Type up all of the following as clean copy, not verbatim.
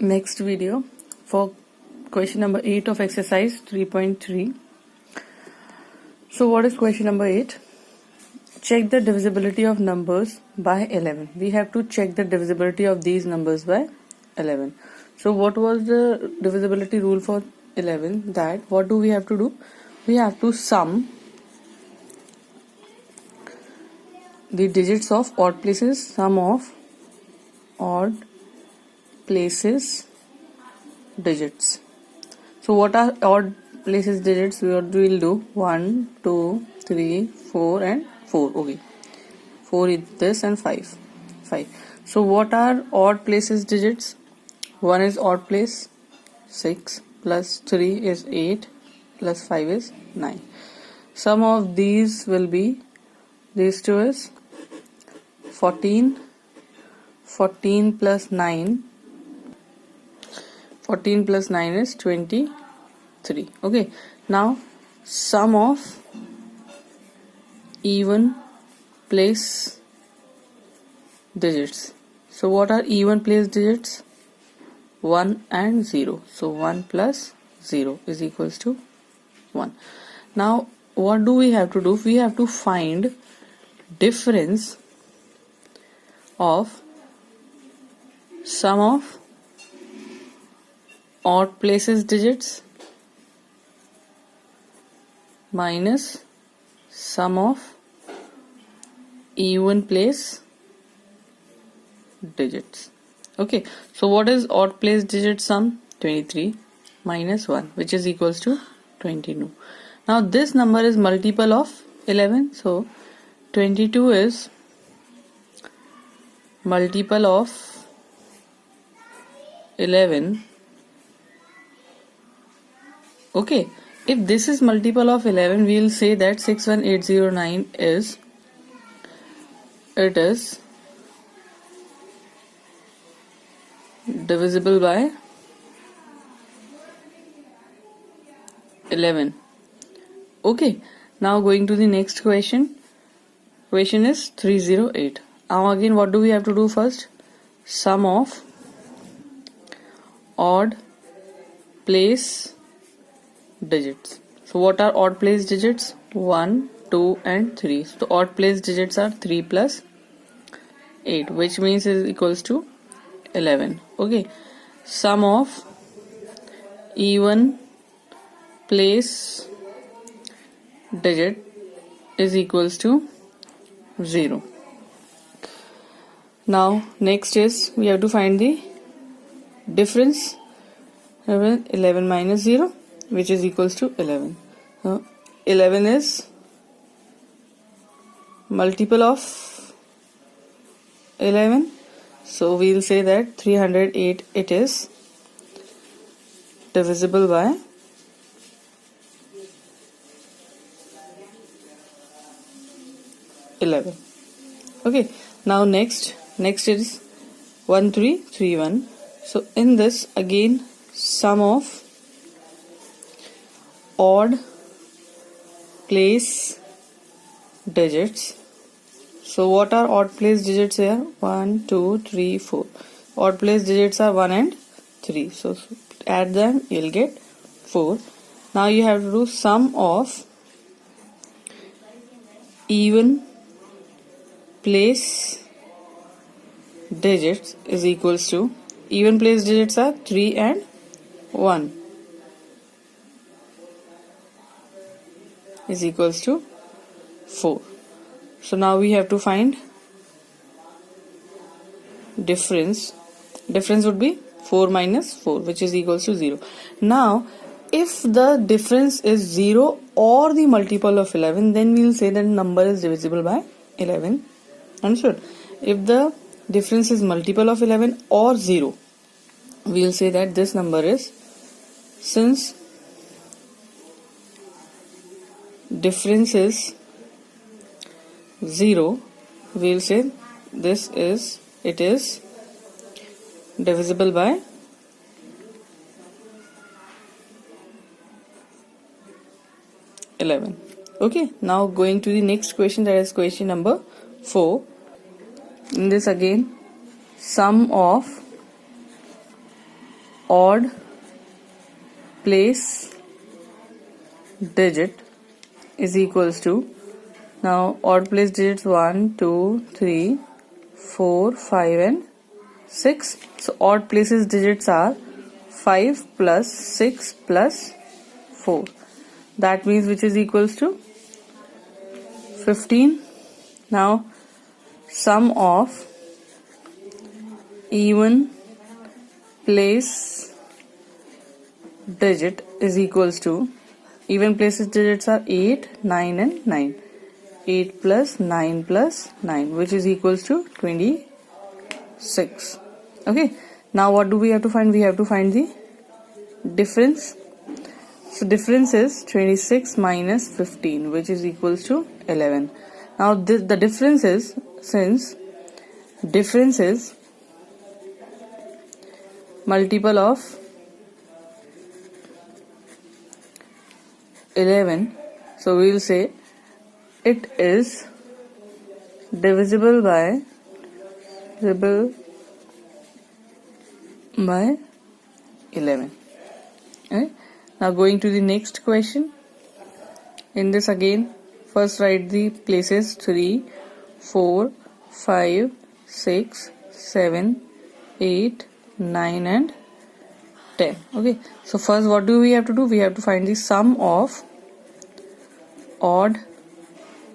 next video for question number 8 of exercise 3.3. So what is question number 8? Check the divisibility of numbers by 11. We have to check the divisibility of these numbers by 11. So what was the divisibility rule for 11? That what do we have to do? We have to sum the digits of odd places, sum of odd places digits. So what are odd places digits? What we will do? 1, 2, 3, 4 and 4. Okay, 4 is this and 5. So what are odd places digits? 1 is odd place, 6 plus 3 is 8 plus 5 is 9. Sum of these will be, these two is 14 plus 9. 14 plus 9 is 23. Okay, now sum of even place digits. So what are even place digits? 1 and 0. So 1 plus 0 is equals to 1. Now what do we have to do? We have to find difference of sum of odd places digits minus sum of even place digits. Okay, so what is odd place digit sum? 23 minus 1, which is equals to 22. Now this number is multiple of 11, so 22 is multiple of 11. Okay, if this is multiple of 11, we will say that 61809 is, it is divisible by 11. Okay, now going to the next question. Question is 308. Now again, what do we have to do first? Sum of odd place digits. So what are odd place digits? 1, 2 and 3. So the odd place digits are 3 plus 8, which means is equals to 11. Okay, sum of even place digit is equals to 0. Now next is we have to find the difference. 11 minus 0, which is equals to 11. 11 is multiple of 11, so we will say that 308 it is divisible by 11. Okay, now next is 1331. So in this again, sum of odd place digits. So what are odd place digits here? 1, 2, 3, 4. Odd place digits are 1 and 3. So add them, you'll get 4. Now you have to do sum of even place digits is equals to, even place digits are 3 and 1 is equals to 4. So now we have to find difference. Difference would be 4 minus 4, which is equals to 0. Now if the difference is 0 or the multiple of 11, then we will say that number is divisible by 11. Understood? If the difference is multiple of 11 or 0, we will say that this number is, since difference is 0, we will say this is, it is divisible by 11. Okay, now going to the next question, that is question number 4. In this again, sum of odd place digit is equals to, now odd place digits 1, 2, 3, 4, 5 and 6. So odd places digits are 5 plus 6 plus 4. That means which is equals to 15. Now sum of even place digit is equals to, even places digits are 8, 9 and 9. 8 plus 9 plus 9, which is equals to 26. Okay, now what do we have to find? We have to find the difference. So difference is 26 minus 15, which is equals to 11. Now the difference is, since difference is multiple of 11, so we will say it is divisible by 11. Okay? Now going to the next question. In this again, first write the places 3, 4, 5, 6, 7, 8, 9 and 10. Okay, so first what do we have to do? We have to find the sum of odd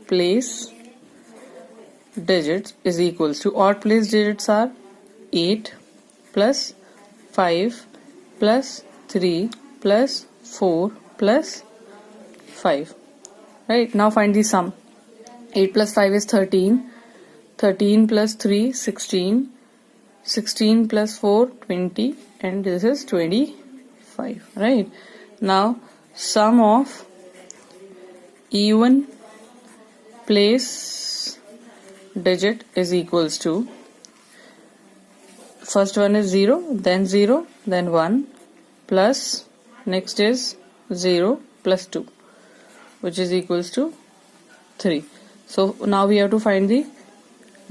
place digits is equals to, odd place digits are 8 plus 5 plus 3 plus 4 plus 5. Right, now find the sum. 8 plus 5 is 13, 13 plus 3 16, 16 plus 4 20 and this is 25. Right, now sum of even place digit is equals to, first one is 0, then 1 plus next is 0 plus 2, which is equals to 3. So now we have to find the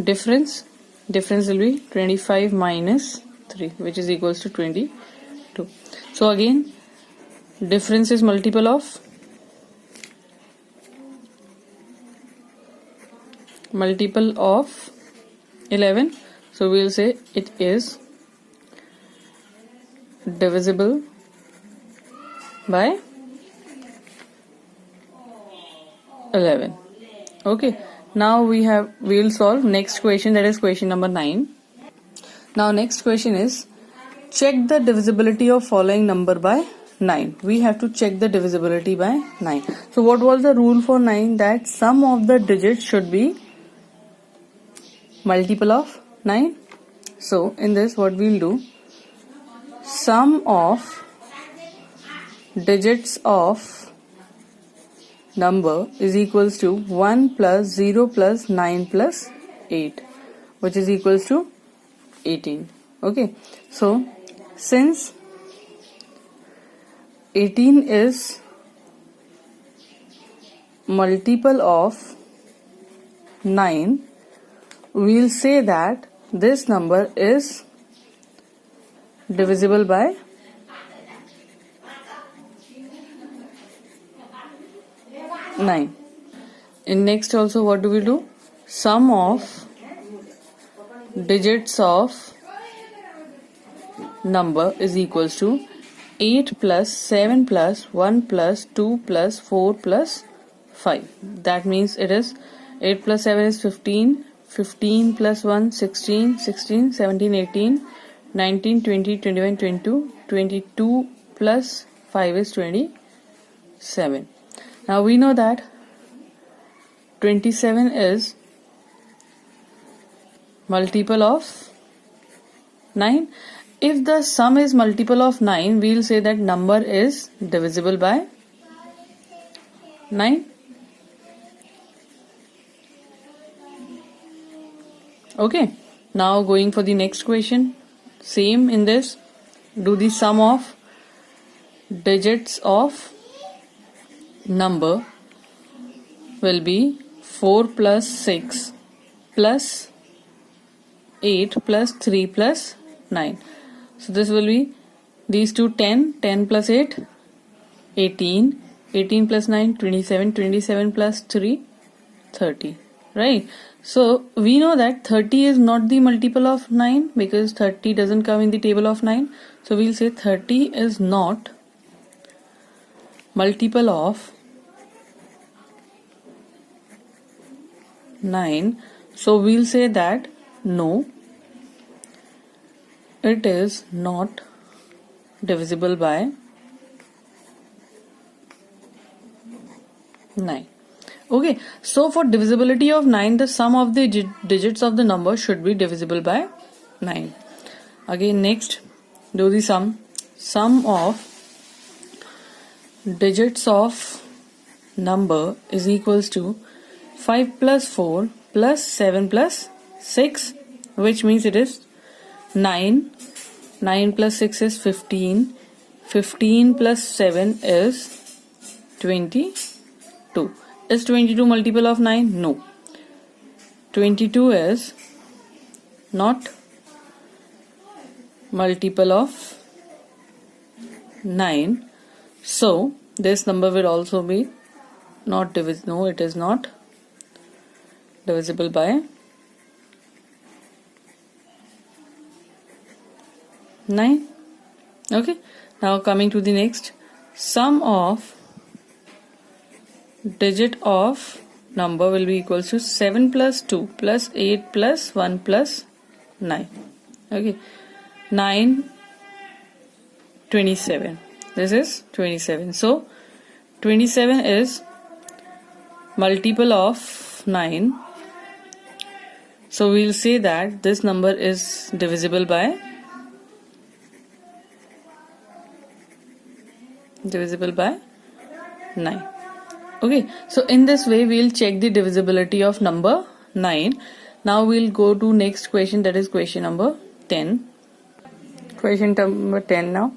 difference. Difference will be 25 minus 3, which is equals to 22. So again, difference is multiple of 11. So we will say it is divisible by 11. Okay, now we will solve next question, that is question number 9. Now next question is, check the divisibility of following number by 9. We have to check the divisibility by 9. So what was the rule for 9? That sum of the digits should be multiple of 9. So in this what we'll do, sum of digits of number is equals to 1 plus 0 plus 9 plus 8, which is equals to 18. Okay, so since 18 is multiple of 9, we will say that this number is divisible by 9. In next also what do we do? Sum of digits of number is equals to 8 plus 7 plus 1 plus 2 plus 4 plus 5. That means it is 8 plus 7 is 15, 15 plus 1 16, 16, 17, 18, 19, 20, 21, 22, 22 plus 5 is 27. Now we know that 27 is multiple of 9. If the sum is multiple of 9, we will say that number is divisible by 9. Okay, now going for the next question. Same in this, do the sum of digits of number will be 4 plus 6 plus 8 plus 3 plus 9. So this will be these two 10, 10 plus 8, 18, 18 plus 9, 27, 27 plus 3, 30, right? So we know that 30 is not the multiple of 9 because 30 doesn't come in the table of 9. So we'll say 30 is not multiple of 9. So we'll say that no, it is not divisible by 9. Okay, so for divisibility of 9, the sum of the digits of the number should be divisible by 9. Again, next, do the sum. Sum of digits of number is equals to 5 plus 4 plus 7 plus 6, which means it is 9. 9 plus 6 is 15. 15 plus 7 is 22. Is 22 multiple of 9? No. 22 is not multiple of 9. So this number will also be not divisible. No, it is not divisible by 9. Okay. Now coming to the next. Sum of digit of number will be equals to 7 plus 2 plus 8 plus 1 plus 9. Okay. 9, 27. This is 27. So 27 is multiple of 9. So we'll say that this number is divisible by 9. Okay, so in this way we'll check the divisibility of number 9. Now we'll go to next question, that is question number 10. Question number 10 now.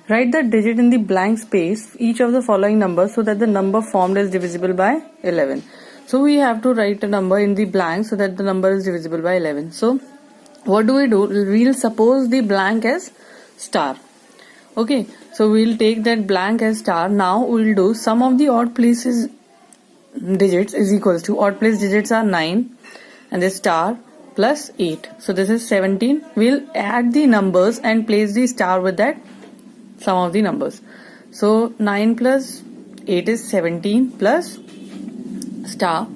Write the digit in the blank space each of the following numbers so that the number formed is divisible by 11. So we have to write a number in the blank so that the number is divisible by 11. So what do? We'll suppose the blank as star. Okay, so we'll take that blank as star. Now we'll do sum of the odd places digits is equals to, odd place digits are 9 and the star plus 8. So this is 17. We'll add the numbers and place the star with that sum of the numbers. So 9 plus 8 is 17 plus star.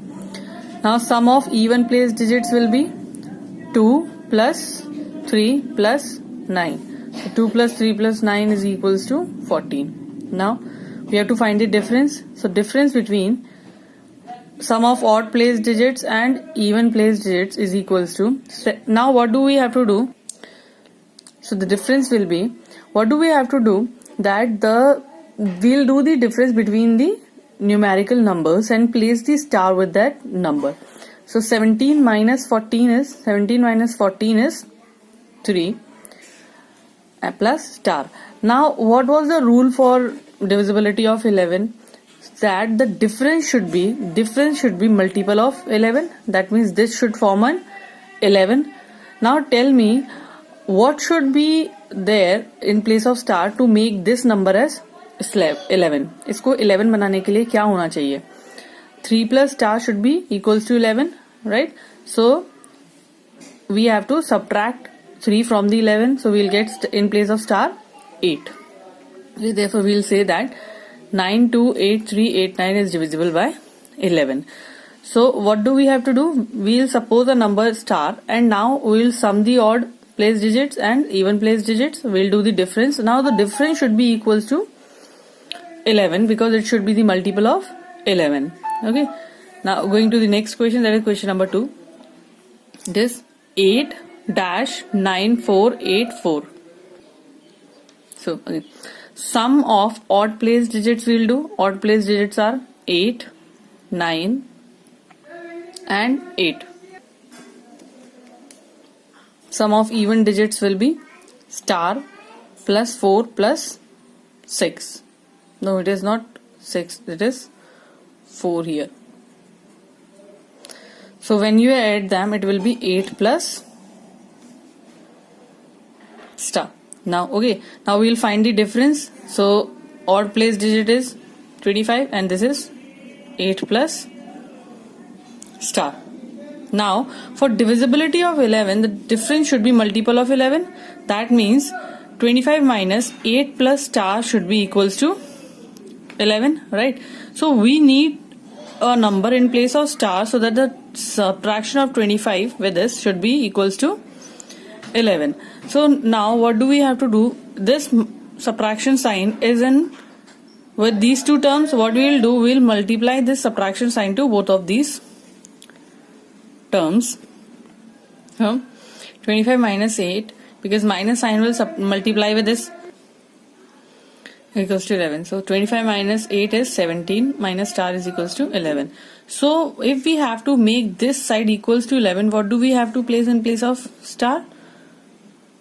Now sum of even place digits will be 2 plus 3 plus 9. So 2 plus 3 plus 9 is equals to 14. Now we have to find the difference. So difference between sum of odd place digits and even place digits is equals to, now what do we have to do? So the difference will be, what do we have to do? That we'll do the difference between the numerical numbers and place the star with that number. So 17 minus 14 is 3 plus star. Now what was the rule for divisibility of 11? That the difference should be multiple of 11. That means this should form an 11. Now tell me what should be there in place of star to make this number as 11. इसको 11 बनाने के लिए क्या होना चाहिए? 3 plus star should be equals to 11, right? So we have to subtract 3 from the 11. So we'll get in place of star 8. Okay, therefore we'll say that 92838 is divisible by 11. So what do we have to do? We'll suppose a number star and now we'll sum the odd place digits and even place digits. We'll do the difference. Now the difference should be equals to 11 because it should be the multiple of 11. Okay. Now going to the next question, that is question number 2. This 8-9484. So okay. Sum of odd place digits we'll do. Odd place digits are 8, 9 and 8. Sum of even digits will be star plus 4 plus 6. No, it is not 6, it is 4 here. So when you add them, it will be 8 plus star. Now, okay, now we'll find the difference. So odd place digit is 25 and this is 8 plus star. Now for divisibility of 11, the difference should be multiple of 11. That means 25 minus 8 plus star should be equals to 11, right? So we need a number in place of star so that the subtraction of 25 with this should be equals to 11. So now what do we have to do? This subtraction sign is in with these two terms. What we will do, we will multiply this subtraction sign to both of these terms. 25 minus 8, because minus sign will multiply with this, equals to 11. So 25 minus 8 is 17, minus star is equals to 11. So if we have to make this side equals to 11, what do we have to place in place of star?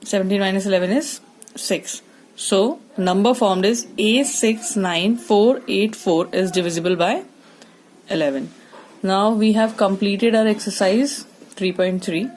17 minus 11 is 6. So number formed is A69484 is divisible by 11. Now we have completed our exercise 3.3.